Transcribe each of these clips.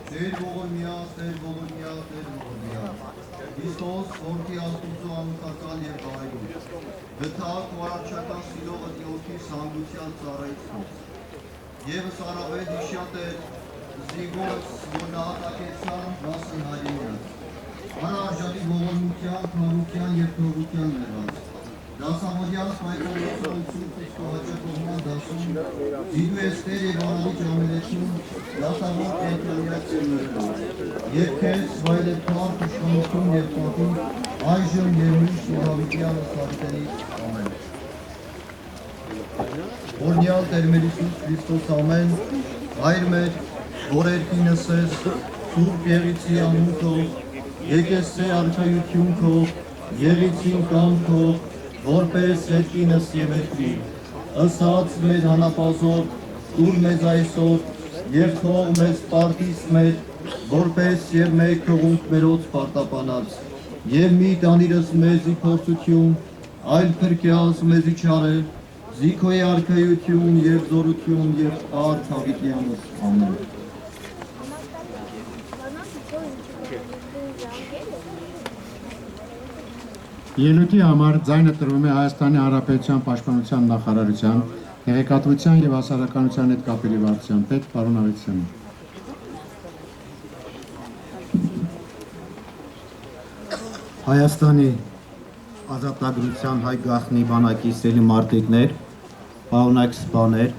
Տեր ողորմյա, Տեր ողորմյա, Տեր ողորմյա։ Քրիստոս որդի Աստծո անուտական եւ բարեգույն։ Գթակ ու արարչական սիրով ըտիոքի սանգության ծառայություն։ Եվս առավել հիշյատ է զիգոց, որ նահատակեցան Վասն Հայրենյանը։ Անարժանի ողորմության, քարության եւ թողության ներած։ Դասավորյալ պայքարություն Քրիստո հաճախողման դասում դիդու էստեր եւ անալիճ ամենեցում դասավոր կենտրոնյակություններով եւ քեզ վայրել թարք իշխանություն եւ պատում այժմ եւ միշտ իրավիճյանը սարիտերի ամեն Օրնյալ Տեր մեր Հիսուս Քրիստոս ամեն Հայր մեր որ երկինս ես Սուրբ Եղիցի անուն քո եկես է արքայություն քո Եղիցին կամ քո որպես երկինս եւ երկրի, ըսած մեր հանապազով, ուր մեզ այսօր եւ թող մեզ պարտիս մեր, որպես եւ մեկ թողունք մերոց պարտապանած, եւ մի տանիրս մեզի փորձություն, այլ փրկյաս մեզի չարել, զիքոյի արքայություն եւ զորություն եւ արդ հավիտյանս ամեն։ Ելույթի համար ձայնը տրվում է Հայաստանի Հանրապետության Պաշտպանության նախարարության, տեղեկատվության եւ հասարակականության հետ կապերի վարչության պետ պարոն Ավետիսյանը։ Հայաստանի ազատագրության հայ գաղտնի բանակի սելի մարտիկներ, պարոնակ սպաներ,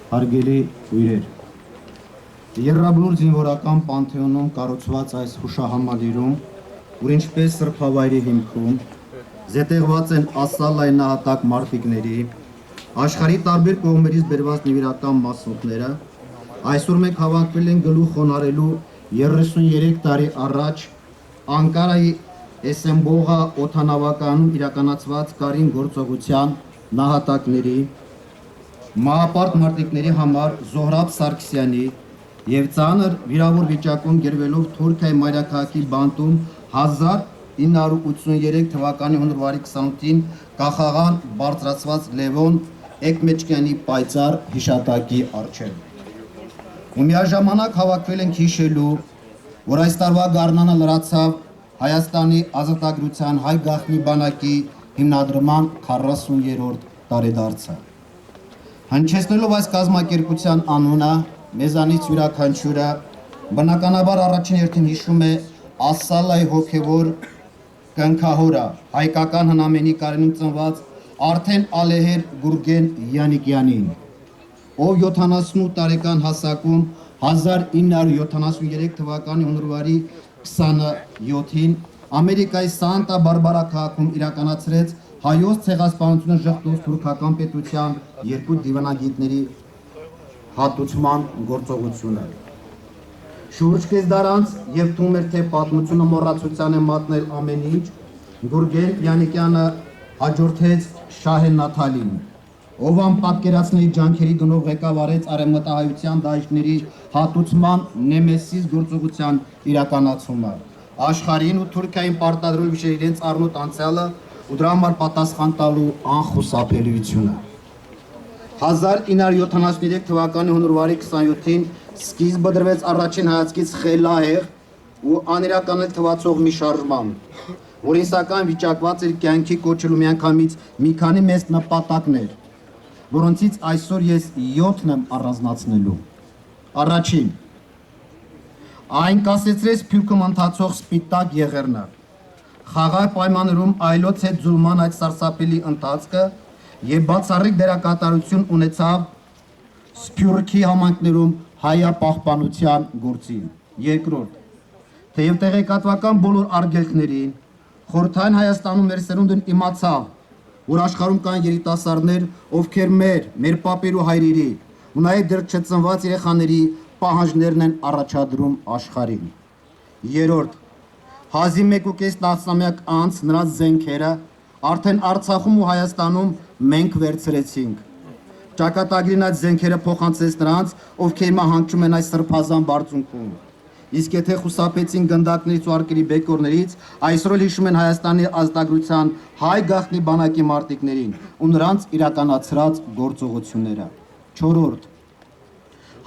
հարգելի հյուրեր։ Եռաբլուր զինվորական պանթեոնում կառուցված այս հուշահամալիրում, որ ինչպես սրբավայրի հիմքում զետեղված են ասալային նահատակ մարտիկների, աշխարհի տարբեր կողմերից բերված նվիրական մասնիկները, այսօր մենք հավաքվել են գլուխ խոնարհելու 33 տարի առաջ Անկարայի Էսենբողա օդանավականում իրականացված կարին գործողության նահատակների, մահապարտ մարտիկների համար Զոհրաբ Սարգսյանի եւ ծանր վիրավոր վիճակում գերվելով Թուրքիայի մայրաքաղաքի Բանտում 1983 թվականի հունվարի 28-ին կախաղան բարձրացված Լևոն Էկմեջկյանի պայծառ հիշատակի առջև։ Ու միաժամանակ հավաքվել ենք հիշելու, որ այս տարվա գարնանը լրացավ Հայաստանի ազատագրության հայ գաղտնի բանակի հիմնադրման 40-րդ տարեդարձը։ Հնչեցնելով այս կազմակերպության անունը, մեզանից յուրաքանչյուրը բնականաբար առաջին հերթին հիշում է Ասալայի հոգևոր կնքահորը, հայկական հնամենի կարինում ծնված արդեն ալեհեր Գուրգեն Յանիկյանին, ով 78 տարեկան հասակում 1973 թվականի հունվարի 27-ին Ամերիկայի Սանտա Բարբարա քաղաքում իրականացրեց հայոց ցեղասպանությունը ժխտող թուրքական պետության երկու դիվանագետների հատուցման գործողությունը։ Շուրջ կես դար անց եւ թվում էր թե պատմությունը մոռացության է մատնել ամեն ինչ, Գուրգեն Յանիկյանը հաջորդեց Շահե Նաթալին, ով անպատկերացնելի ջանքերի գնով ղեկավարեց արևմտահայության դաշտների հատուցման նեմեսիս գործողության իրականացումը, աշխարհին ու Թուրքիային պարտադրել վիշեր իրենց առնոտ անցյալը ու դրա համար պատասխան տալու անխուսափելիությունը։ 1973 թվականի հունվարի 27-ին սկիզբը դրվեց առաջին հայացքից խելահեղ ու անիրականել թվացող մի շարժման, որին սակայն վիճակված էր կյանքի կոչելու միանգամից մի քանի մեծ նպատակներ, որոնցից այսօր ես 7-ն եմ առանձնացնելու։ Առաջին, այն կասեցրեց Փյուրքում ընթացող սպիտակ եղեռնը, խաղաղ պայմաններում այլոց հետ զուլման այդ սարսափելի ընթացքը եւ բացառիկ դերակատարություն ունեցավ Սփյուռքի համայնքներում հայապահպանության գործին։ Երկրորդ, թեև տեղեկատվական բոլոր արգելքներին Խորհրդային Հայաստանում մեր սերունդն իմացավ, որ աշխարհում կան երիտասարդներ, ովքեր մեր պապեր ու հայրերի ու նաեւ դեռ չծնված երեխաների պահանջներն են առաջադրում աշխարհին։ Երրորդ, հազիվ 1.5 տասնամյակ անց նրանց զենքերը արդեն Արցախում ու Հայաստանում մենք վերցրեցինք։ Ճակատագրին այդ զենքերը փոխանցեց նրանց, ովքեր հիմա հանգչում են այս սրբազան բարձունքում։ Իսկ եթե խուսափեցին գնդակներից ու արկերի բեկորներից, այսօր էլ հիշում են Հայաստանի ազատագրության հայ գաղտնի բանակի մարտիկներին ու նրանց իրականացրած գործողությունները։ Չորրորդ,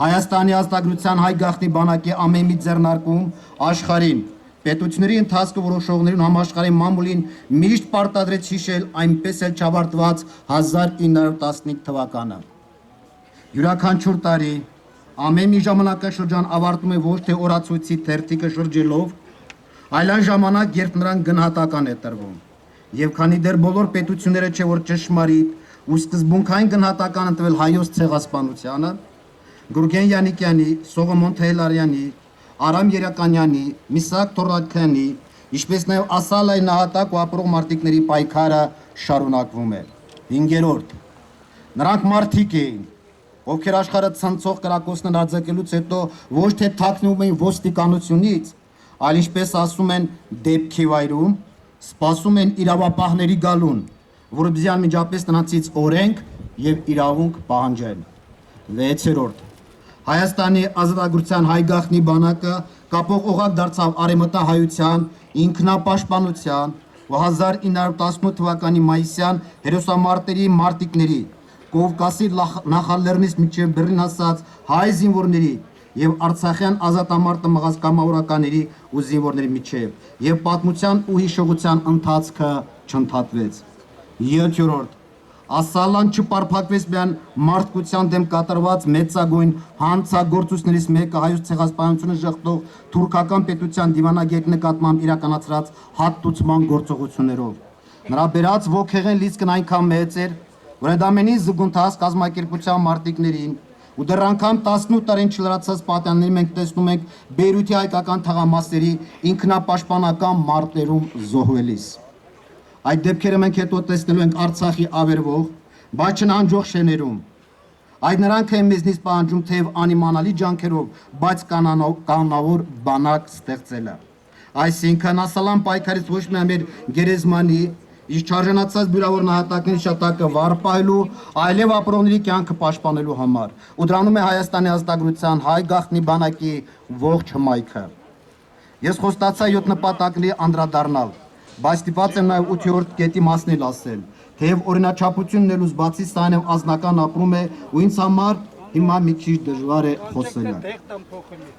Հայաստանի ազատագրության հայ գաղտնի բանակի ամեն մի ձեռնարկում աշխարհին պետությունների ընթացքը որոշողներին համաշխարհային մամուլին միշտ պարտադրեց հիշել այնպես էլ չավարտված 1915 թվականը։ Յուրաքանչյուր տարի ամեն մի ժամանակաշրջան ավարտում է ոչ թե օրացույցի թերթիկը շրջելով, այլ այն ժամանակ, երբ նրան գնահատական է տրվում։ Եվ քանի դեռ բոլոր պետությունները չէ որ ճշմարիտ ու սկզբունքային գնահատական են տվել հայոց ցեղասպանությանը, Գուրգեն Յանիկյանի, Սողոմոն Թեհլարյանի, Արամ Երականյանի, Միսակ Թորակյանի, ինչպես նաև Ասալայի նահատակ ու ապրող մարտիկների պայքարը շարունակվում է։ 5-րդ նրանք մարդիկ էին, ովքեր աշխարհը ցնցող կրակոցներն արձակելուց հետո ոչ թե թաքնվում էին ոստիկանությունից, այլ ինչպես ասում են դեպքի վայրում, սպասում են իրավապահների գալուն, որը անմիջապես նրանցից օրենք եւ իրավունք պահանջեն։ 6-րդ Հայաստանի ազատագրության հայ գաղտնի բանակը կապող օղակ դարձավ արևմտահայության, ինքնապաշտպանության ու 1918 թվականի մայիսյան հերոսամարտերի մարտիկների, Կովկասի նախալեռնից մինչև Բեռլին հասած հայ զինվորների եւ Արցախյան ազատամարտը մղած կամավորականների ու զինվորների միջև եւ պատմության ու հիշողության ընթացքը չընդհատվեց։ 7-րդ Ասալան չպարփակվեց միայն մարդկության դեմ կատարված մեծագույն հանցագործություններից մեկը հայոց ցեղասպանությունը ժխտող թուրքական պետության դիվանագետի նկատմամբ իրականացրած հատուցման գործողություններով։ Նրա բերած ոգեղեն լիցքն այնքան մեծ էր, որ այդ ամենի զուգընթաց կազմակերպության մարտիկներին ու դեռ անգամ 18 տարին չլրացած պատյանների մենք տեսնում ենք Բեյրութի հայկական թղամասերի ինքնապաշտպանական մարտերում զոհվելիս։ Այդ դեպքերը մենք հետո տեսնելու ենք Արցախի ավերվող, բայց չնահանջող շեներում։ Այդ նրանք են մեզնից պահանջում թեև անիմանալի ջանքերով, բայց կանոնավոր բանակ ստեղծելը։ Այսինքն ասալան պայքարից ոչ միայն մեր գերեզմանի, իսկ չարժանացած բյուրավոր նահատակների շտակը վառ պահելու, այլև ապրողների կյանքը պաշտպանելու համար։ Ու դրանում է Հայաստանի ազատագրության հայ գաղտնի բանակի ողջ հմայքը։ Ես խոստացա 7 նպատակների անդրադառնալ, բայց ստիպված եմ նաև 8-րդ կետի մասն էլ ասել, թեև օրինաչափությունն ելուց բացի սա նաև անձնական ապրում է ու ինձ համար հիմա մի քիչ դժվար է խոսելը։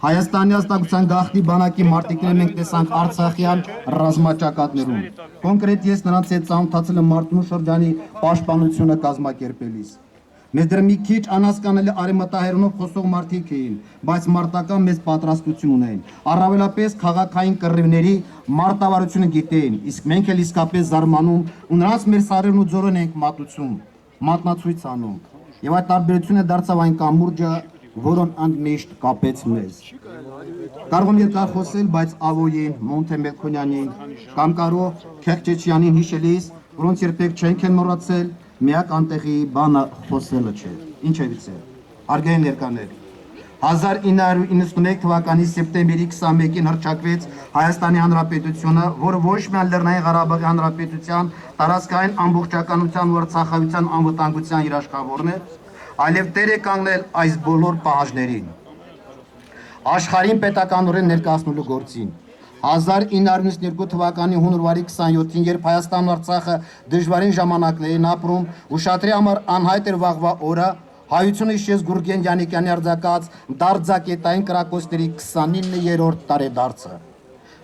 Հայաստանի ազատագրության գաղտնի բանակի մարտիկները մենք տեսանք Արցախյան ռազմաճակատներում։ Կոնկրետ ես նրանց հետ ծանոթացել եմ Մարտունու շրջանի պաշտպանությունը կազմակերպելիս։ Մեզ դեռ մի քիչ անհասկանալի արևմտահայերենով խոսող մարդիկ էին, բայց մարտական մեծ պատրաստություն ունեին։ Առավելապես քաղաքային կռիվների մարտավարությունը գիտեին, իսկ մենք էլ իսկապես զարմանում ու նրանց մեր սարերն ու ձորերն ենք մատուցում, մատնացույց անում։ Եվ այդ տարբերությունը դարձավ այն կամուրջը, որն ընդմիշտ կապեց մեզ։ Կարող եմ երկար խոսել, բայց Ավոյին, Մոնթե Մելքոնյանին կամ կարող Քեղճեչյանին հիշելիս, որոնց երբեք չենք են մոռացել, միակ անտեղի բանը խոսելը չէ։ Ինչ է վիճել։ Հարգելի ներկաներ, 1991 թվականի սեպտեմբերի 21-ին հռչակվեց Հայաստանի Հանրապետությունը, որը ոչ միայն Լեռնային Ղարաբաղի Հանրապետության տարածքային ամբողջականության ու արցախայության անվտանգության երաշխավորն է, այլև տեր է կանգնել այս բոլոր պահանջներին։ Աշխարհին պետականորեն ներկայացնելու գործին 1992 թվականի հունվարի 27-ին, երբ Հայաստանն ու Արցախը դժվարին ժամանակներին ապրում ու շատերի համար անհայտ էր վաղվա օրը, հայությունը հիշեց Գուրգեն Յանիկյանի արձակած դարձակետային կրակոցների 29-րդ տարեդարձը։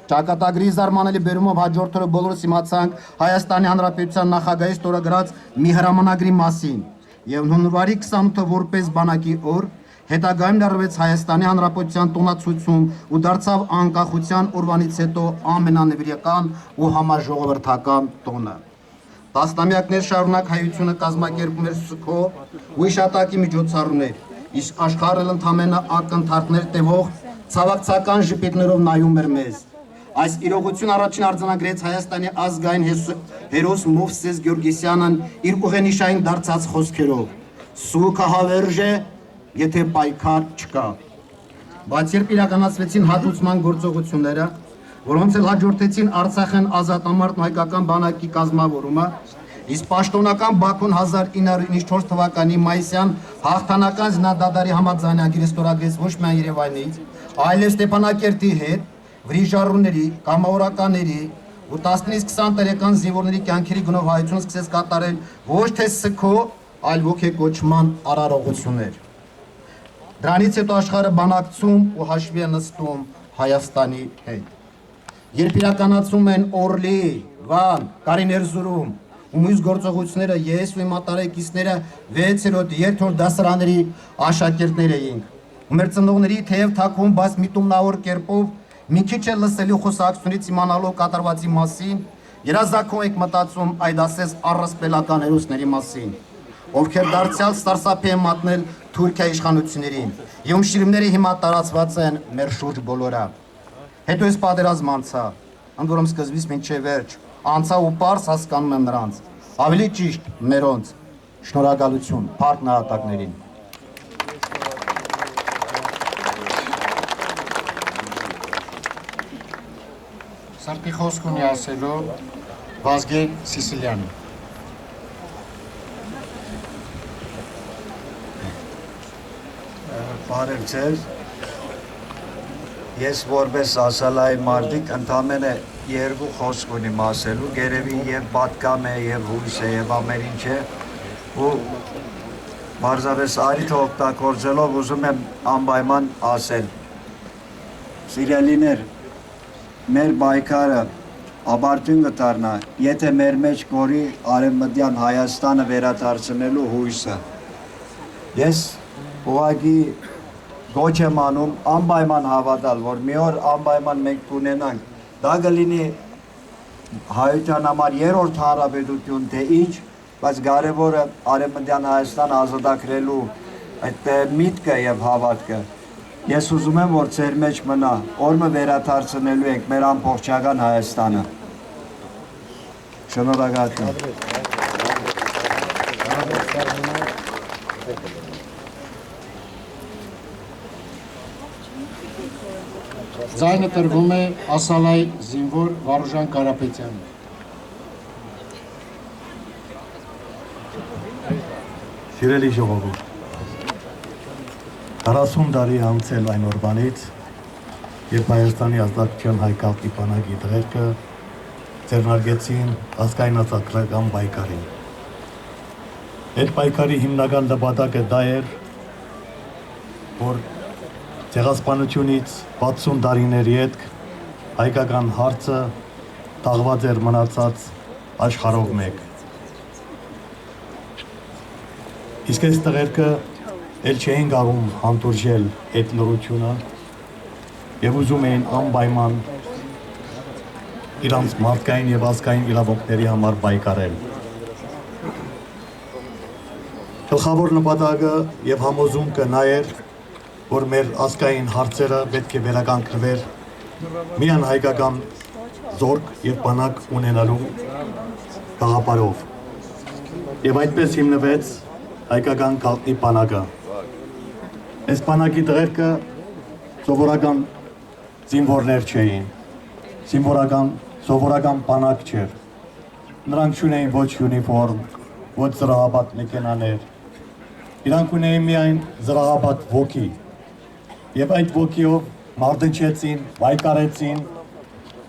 Ճակատագրի զարմանալի բերումով հաջորդ օրը բոլորս իմացանք Հայաստանի Հանրապետության նախագահի ստորագրած մի հրամանագրի մասին, եւ հունվարի 28-ը որպես բանակի օր հետագայում լրացվեց Հայաստանի Հանրապետության տոնացույցում ու դարձավ անկախության օրվանից հետո ամենանվիրական ու համաժողովրդական տոնը։ Տասնամյակներ շարունակ հայությունը կազմակերպում էր սուքո ու իշատակի միջոցառումներ, իսկ աշխարհը ընդամենը ակնթարթներ տևող ցավակցական ժպիտներով նայում էր մեզ։ Այս իրողություն առաջին արձանագրեց Հայաստանի ազգային հերոս Մովսես Գյորգիսյանն իր ուղենիշային դարձած խոսքերով. «Սուքը հավերժ է, եթե պայքար չկա»։ Բայց երբ իրականացվեցին հատուցման գործողությունները, որոնց էլ հաջորդեցին Արցախյան ազատամարտն հայկական բանակի կազմավորումը, իսկ պաշտոնական Բաքուն 1994 թվականի մայիսյան հաղթանական զինադադարի համաձայնագիրը ստորագրեց ոչ միայն Երևանից, այլև Ստեփանակերտի հետ, վրիժառուների, կամավորականների ու 10-ից 20 տարեկան զինվորների կյանքերի գնով հայությունը սկսեց կատարել ոչ թե սգո, այլ ոգեկոչման արարողություններ։ Դրանից հետո աշխարհը բանակցում ու հաշվի է նստում Հայաստանի հետ։ Երբ իրականացում են Օրլի, Վան, Կարիներզուրում ու մյուս գործողությունները ես ու իմ մատարեկիցները 6-րդ երրորդ դասարանների աշակերտներ էինք։ Ու մեր ծնողների թեև թաքուն, բայց միտումնավոր կերպով մի քիչ է լսելու խոսակցությունից իմանալով կատարվածի մասին, երազանքով եք մտածում այդ ասես առասպելական հերոսների մասին, ովքեր դարձյալ սարսափի են մատնել Թուրքիայի իշխանություններին, եւ շիրիմները հիմա տարածված են մեր շուրջ բոլորա։ Հետո այս պատերազմ անցա, ընդ որում սկզբից մինչև վերջ, անցա ու պարզ հասկանում եմ նրանց, ավելի ճիշտ մերոնց, շնորհակալություն փառք նահատակներին։ Սրտի խոսք ունի ասելու Վազգեն Սիսիլյանը։ Բարև ձեզ, ես որպես ասալայի մարդիկ ընդամենը երկու խոսք ունիմ ասելու, գերևի և պատկամ է, և հույս է, և ամեն ինչ է, ու պարզապես արիթը օգտագործելով ուզում եմ անպայման ասել։ Սիրելիներ, մեր պայքարը ապարդյուն կդառնա, եթե մեր մեջ կորի Արևմտյան Հայաստանը վերադարձնելու հույսը։ Ես ուղղակի գոչ եմ անում անպայման հավատալ, որ մի օր անպայման մենք կունենանք, դա կլինի հայության համար երրորդ հանրապետություն թե ինչ, բայց կարևորը Արևմտյան Հայաստան ազատագրելու այդ միտքը եւ հավատքը։ Ես ուզում եմ, որ ձեր մեջ մնա, օրը վերադարձնելու ենք մեր ամբողջական Հայաստանը։ Շնորհակալություն։ Ձայնը տրվում է ասալայ զինվոր Վարուժան Կարապետյանը։ Սիրելի ժողովուրդ, 40 տարի անցել այն օրվանից, երբ Հայաստանի ազատության հայկական բանակի դերքը ձեռնարկեցին ազգայնացական պայքարին։ Այդ պայքարի հիմնական նպատակը դա էր, որ ցեղասպանությունից 60 տարիների հետ հայկական հարցը տաղված էր մնացած աշխարհով մեկ։ Իսկ այս տղերքը էլ չէին գաղում հանդուրժել այդ լրությունը եւ ուզում էին անպայման իրանց մարդկային եւ ազգային իրավունքների համար պայքարել։ Գլխավոր նպատակը եւ համոզումքը նա էր, որ մեր ազգային հարցերը պետք է վերականգնվեր միայն հայկական զորք եւ բանակ ունենալու գաղափարով։ Եվ այդպես հիմնվեց հայկական գաղտնի բանակը։ Այս բանակի տղերքը սովորական զինվորներ չէին, սովորական բանակ չէր։ Նրանք չունեին ոչ յունիֆորմ, ոչ զրահաբատ մեքենաներ, իրանք ունեին միայն զրահաբատ ոգի։ Եվ այդ ոգիով մարտնչեցին, պայքարեցին,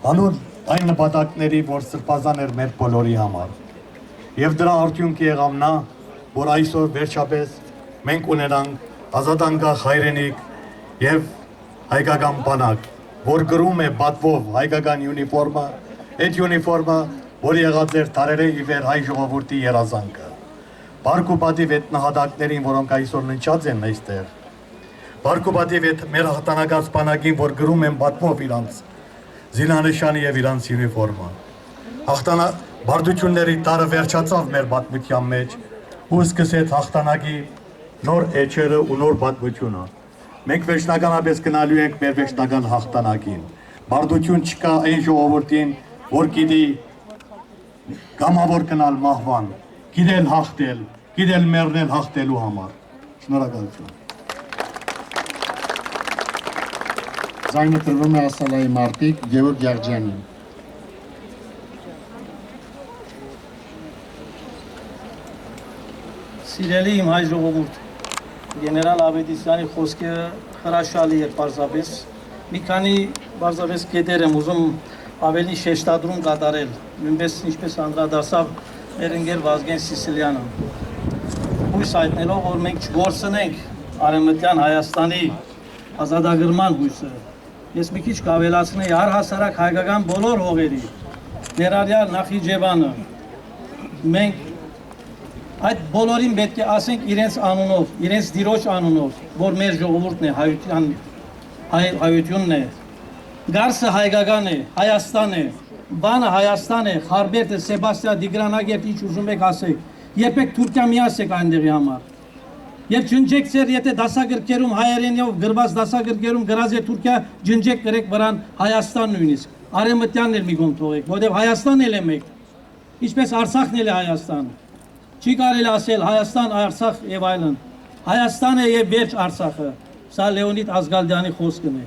հանուն այն նպատակների, որ սրբազան էր մեր բոլորի համար։ Եվ դրա արդյունքը եղավ նա, որ այսօր վերջապես մենք ունենանք ազատանկախ հայրենիք եւ հայկական բանակ, որ գրում է պատվով հայկական յունիֆորմը, այդ յունիֆորմը, որ եղած էր դարերի ի վեր հայ ժողովրդի երազանքը։ Բարք ու պատիվ այդ նահատակներին, որոնք այսօր ննչած են այստեղ, բարք ու պատիվ այդ մեր հաղթանակած բանակին, որ գրում են պատվով իրանց զինանշանը եւ իրանց յունիֆորմը։ Բարդությունների տարը վերջացավ մեր պատմության մեջ ու սկսեց հաղթանակի նոր էջերը ու նոր պատմությունը։ Մենք վերջնականապես գնալու ենք մեր վերջնական հաղթանակին։ Բարդություն չկա այն ժողովրդին, որ գիտի կամավոր գնալ մահվան, գիտել հաղթել, գիտել մեռնել հաղթելու համար։ Շնորհակալություն։ Ձայնը տրվում է ասալայի մարտիկ Գևորգ Եղջյանին։ Սիրելի իմ հայ ժողովուրդ, գեներալ Ավետիսյանի խոսքը հրաշալի էր պարզապես։ Մի քանի պարզապես կետեր եմ ուզում ավելի շեշտադրում կատարել, նույնպես ինչպես անդրադարձավ մեր ընկեր Վազգեն Սիսիլյանը։ Հույս հայտնելով, որ մենք չգործնենք Արևմտյան Հայաստանի ազատագրման հույսը։ Ես մի քիչ կավելացնեի առհասարակ հայկական բոլոր հողերի, ներառյալ Նախիջևանը, մենք այդ բոլորին պետք է ասենք իրենց անունով, իրենց դիրոջ անունով, որ մեր ժողովուրդն է, հայությունն է, Գարսը հայկական է, Հայաստան է, բանը Հայաստան է, Խարբերտը, Սեբաստիա, Դիգրանագերտ, ինչ ուզում եք ասեք, երբեք Թուրքիա մի ասեք այնտեղի համար։ Եվ ջնջեք ձեր, եթե դասագրքերում հայերենով գրված դասագրքերում գրած է Թուրքիա, ջնջեք գրեք վրան Հայաստան նույնիսկ, Արևմտյանն էլ մի կողմ թողեք, որովհետև Հայաստանն էլ է մեկ, ինչպես Արցախն էլ է Հայաստան։ Չի կարելի ասել Հայաստան, Արցախ եւ այլն։ Հայաստանը եւ վերջ Արցախը։ Սա Լեոնիդ Ազգալդյանի խոսքն է։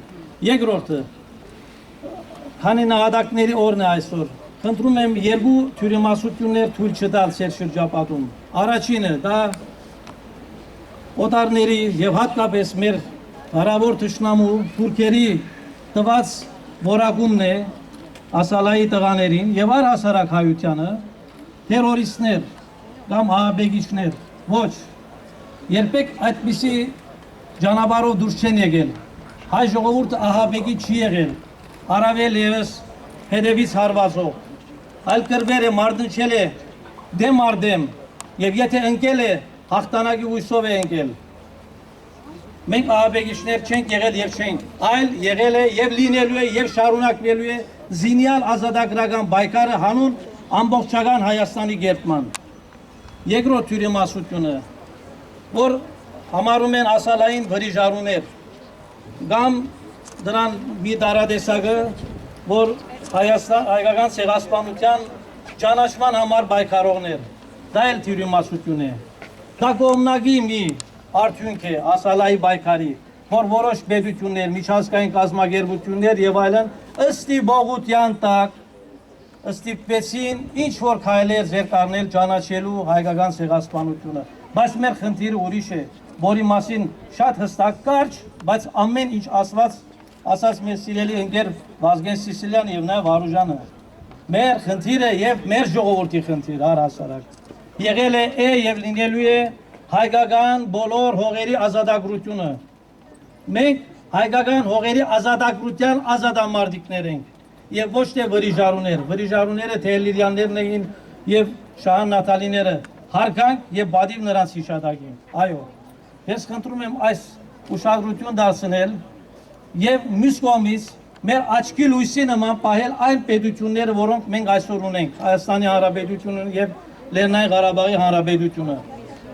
Երկրորդը, քանի նահատակների օրն է այսօր, խնդրում եմ երկու թյուրիմասություններ թույլ չտալ ծեր շրջապատում։ Առաջինը դա օտարների եւ հատկապես մեր հարավոր թշնամու թուրքերի տված որակումն է ասալայի տղաներին եւ առհասարակ հայությանը տերորիստներ կամ ահաբեկիչներ, ոչ, երբեք այդպիսի ճանապարհով դուրս չեն եկել, հայ ժողովուրդը ահաբեկիչ չի եղել, առավել ևս հետևից հարվածող, այլ կրվեր է, մարտնչել է, դեմ արդեմ, և եթե ընկել է, հաղթանակի հույսով է ընկել։ Մենք ահաբեկիչներ չենք եղել և չենք, այլ եղել է և լինելու է և շարունակվելու է զինյալ ազատագրական պայքարը հանուն ամբողջական Հայաստանի կերտման։ Երկրորդ թյուրիմասությունը, որ համարում են ասալային վրիժարուներ, կամ դրան մի տարատեսակը, որ հայկական ցեղասպանության ճանաչման համար պայքարողներ, դա էլ թյուրիմասություն է։ Դա կողմնակի մի արդյունք է ասալայի պայքարի, որ որոշ պետություններ, միջազգային կազմակերպություններ եւ այլն ըստի բողության տակ ստիպվեցին ինչ որ քայլեր ձեռք առնել ճանաչելու հայկական ցեղասպանությունը, բայց մեր խնդիրը ուրիշ է, որի մասին շատ հստակ կարճ, բայց ամեն ինչ ասած մեր սիրելի ընկեր Վազգեն Սիսիլյան եւ նաեւ Արուժանը։ Մեր խնդիրը եւ մեր ժողովրդի խնդիրը առհասարակ եղել է եւ լինելու է հայկական բոլոր հողերի ազատագրությունը։ Մենք հայկական հողերի ազատագրության ազատամարտիկներ ենք եւ ոչ թե վրիժարուներ։ Վրիժարուները Թելիրյաններն էին եւ Շահան Նաթալիները, հարգանք եւ բադիվ նրանց հիշատակին։ Այո, ես խնդրում եմ այս ուշադրություն դարձնել եւ մյուս կողմից մեր աչքի լույսի նման պահել այն պետությունները, որոնք մենք այսօր ունենք, Հայաստանի Հանրապետությունը եւ Լեռնային Ղարաբաղի Հանրապետությունը։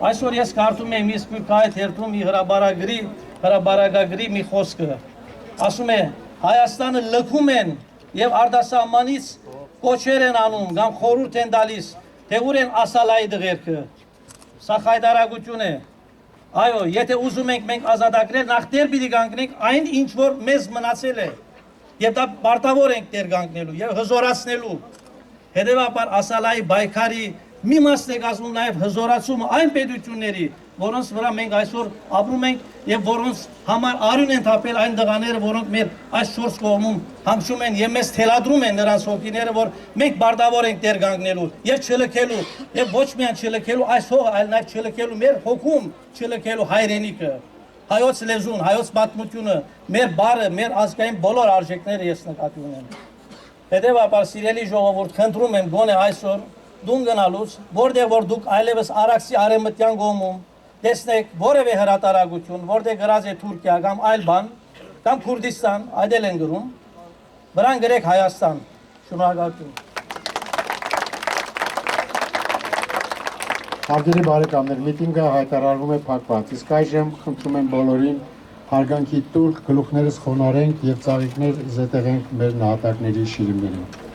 Այսօր ես կարդում եմ մի սպիրկայ թերթում մի հրաբարակագրի մի խոսքը։ Ասում է Հայաստանը լքում են եւ արտասահմանից կոչեր են անում կամ խորհուրդ են տալիս, թե ուր են ասալայի դղերքը։ Սա խայտարակություն է։ Այո, եթե ուզում ենք մենք ազատագրել, նախ դեր պիտի կանգնենք այն ինչ որ մեզ մնացել է։ Եվ դա պարտավոր ենք դեր կանգնելու եւ հզորացնելու։ Հետևաբար ասալայի պայքարի մի մասն է կազմում նաև հզորացումը այն պետությունների, որոնց վրա մենք այսօր ապրում ենք եւ որոնց համար արյուն են թափել այն դղաները, որոնք մեր այս 4 կողմում հանգչում են եւ մեզ թելադրում են նրանց հոգիները, որ մենք բարտավոր ենք դեր կանգնելու եւ չլքելու եւ ոչ միայն չլքելու այս հողը, այլ նաև չլքելու մեր հոգում, չլքելու հայրենիքը, հայոց լեզուն, հայոց պատմությունը, մեր բարը, մեր ազգային բոլոր արժեքները ես նկատի ունեմ։ Հետևաբար սիրելի ժողովուրդ, խնդրում եմ գոնե այսօր դուն գնալուց, որտեղ որ դուք այլևս Արաքսի արևմտյան կողմում տեսնեք որևէ հրատարակություն, որտեղ գրած է Թուրքիա կամ այլ բան, կամ Քուրդիստան, այդ էլ են գրում, վրան գրեք Հայաստան։ Շնորհակալություն։ Հարգելի բարեկամներ, միտինգը հայտարարվում է փակված, իսկ այժմ խնդրում եմ բոլորին հարգանքի տուր, գլուխներս խոնարհենք եւ ծաղիկներ զետեղենք մեր նահատակների շիրիմներին։